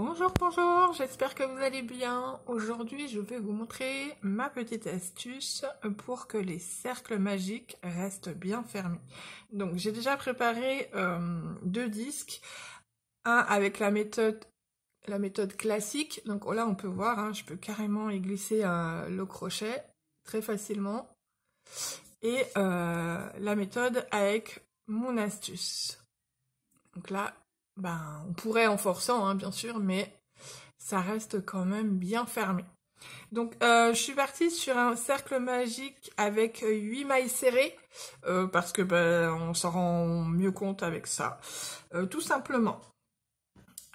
Bonjour, bonjour, j'espère que vous allez bien. Aujourd'hui, je vais vous montrer ma petite astuce pour que les cercles magiques restent bien fermés. Donc, j'ai déjà préparé deux disques, un avec la méthode classique. Donc là, on peut voir, hein, je peux carrément y glisser le crochet très facilement. Et la méthode avec mon astuce. Donc là, on pourrait en forçant, hein, bien sûr, mais ça reste quand même bien fermé. Donc, je suis partie sur un cercle magique avec 8 mailles serrées, parce que on s'en rend mieux compte avec ça, tout simplement.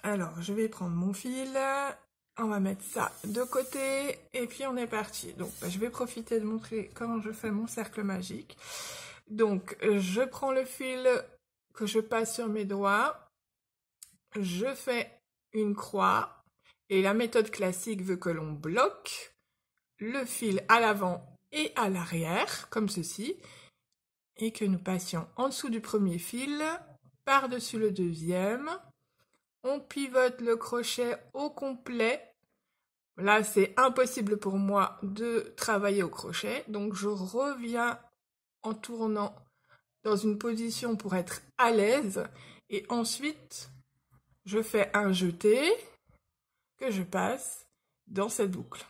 Alors, je vais prendre mon fil, on va mettre ça de côté, et puis on est parti. Donc, je vais profiter de montrer comment je fais mon cercle magique. Donc, je prends le fil que je passe sur mes doigts, je fais une croix, et la méthode classique veut que l'on bloque le fil à l'avant et à l'arrière, comme ceci, et que nous passions en dessous du premier fil, par-dessus le deuxième, on pivote le crochet au complet. Là, c'est impossible pour moi de travailler au crochet, donc je reviens en tournant dans une position pour être à l'aise, et ensuite, je fais un jeté que je passe dans cette boucle.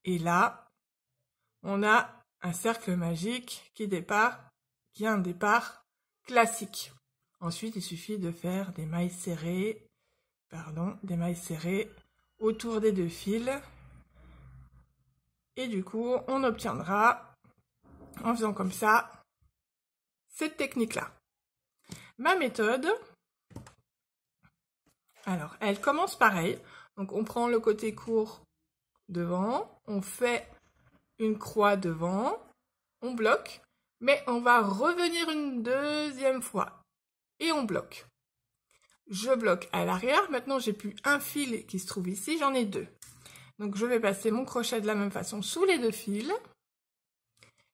Et là, on a un cercle magique qui a un départ classique. Ensuite, il suffit de faire des mailles serrées, autour des deux fils. Et du coup, on obtiendra, en faisant comme ça, cette technique-là. Ma méthode, alors, elle commence pareil. Donc, on prend le côté court devant, on fait une croix devant, on bloque, mais on va revenir une deuxième fois et on bloque. Je bloque à l'arrière, maintenant j'ai plus un fil qui se trouve ici, j'en ai deux. Donc je vais passer mon crochet de la même façon sous les deux fils.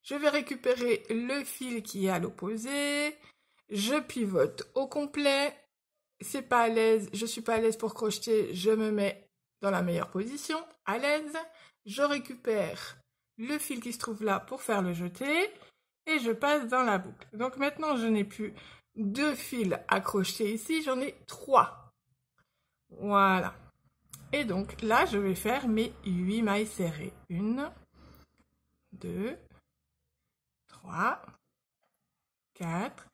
Je vais récupérer le fil qui est à l'opposé, je pivote au complet. C'est pas à l'aise, je suis pas à l'aise pour crocheter, je me mets dans la meilleure position, à l'aise. Je récupère le fil qui se trouve là pour faire le jeté et je passe dans la boucle. Donc maintenant, je n'ai plus deux fils à crocheter ici, j'en ai trois. Voilà. Et donc là, je vais faire mes 8 mailles serrées. 1, 2, 3, 4,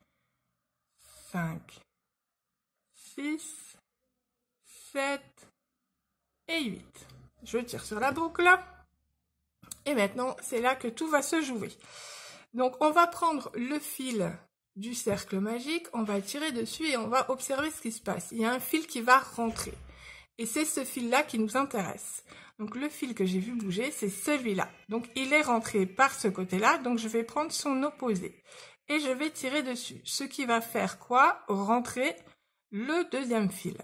5, 6, 7 et 8. Je tire sur la boucle. Et maintenant, c'est là que tout va se jouer. Donc, on va prendre le fil du cercle magique, on va tirer dessus et on va observer ce qui se passe. Il y a un fil qui va rentrer. Et c'est ce fil-là qui nous intéresse. Donc, le fil que j'ai vu bouger, c'est celui-là. Donc, il est rentré par ce côté-là, donc je vais prendre son opposé. Et je vais tirer dessus. Ce qui va faire quoi? Rentrer le deuxième fil.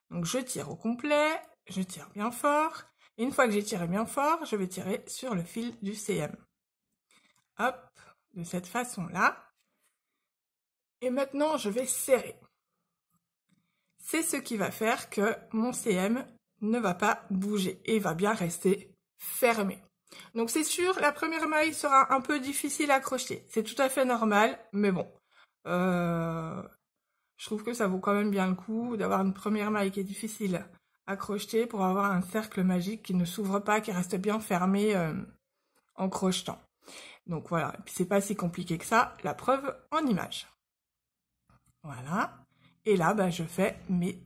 Donc, je tire au complet, je tire bien fort. Et une fois que j'ai tiré bien fort, je vais tirer sur le fil du CM. Hop, de cette façon-là. Et maintenant, je vais serrer. C'est ce qui va faire que mon CM ne va pas bouger et va bien rester fermé. Donc c'est sûr, la première maille sera un peu difficile à crocheter. C'est tout à fait normal, mais bon. Je trouve que ça vaut quand même bien le coup d'avoir une première maille qui est difficile à crocheter pour avoir un cercle magique qui ne s'ouvre pas, qui reste bien fermé en crochetant. Donc voilà, et puis c'est pas si compliqué que ça, la preuve en image. Voilà, et là je fais mes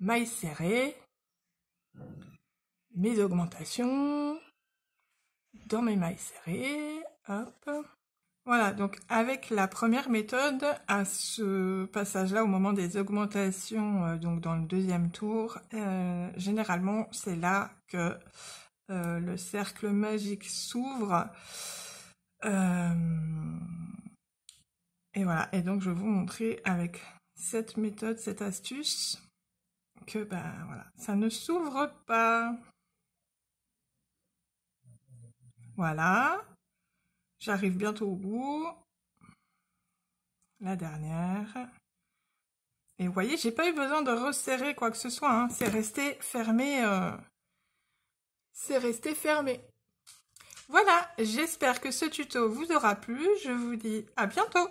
mailles serrées, mes augmentations dans mes mailles serrées, hop. Voilà, donc avec la première méthode, à ce passage-là, au moment des augmentations, donc dans le deuxième tour, généralement c'est là que le cercle magique s'ouvre. Et voilà, et donc je vais vous montrer avec cette méthode, cette astuce, que voilà, ça ne s'ouvre pas. Voilà, j'arrive bientôt au bout. La dernière. Et vous voyez, j'ai pas eu besoin de resserrer quoi que ce soit, hein. C'est resté fermé. C'est resté fermé. Voilà, j'espère que ce tuto vous aura plu. Je vous dis à bientôt.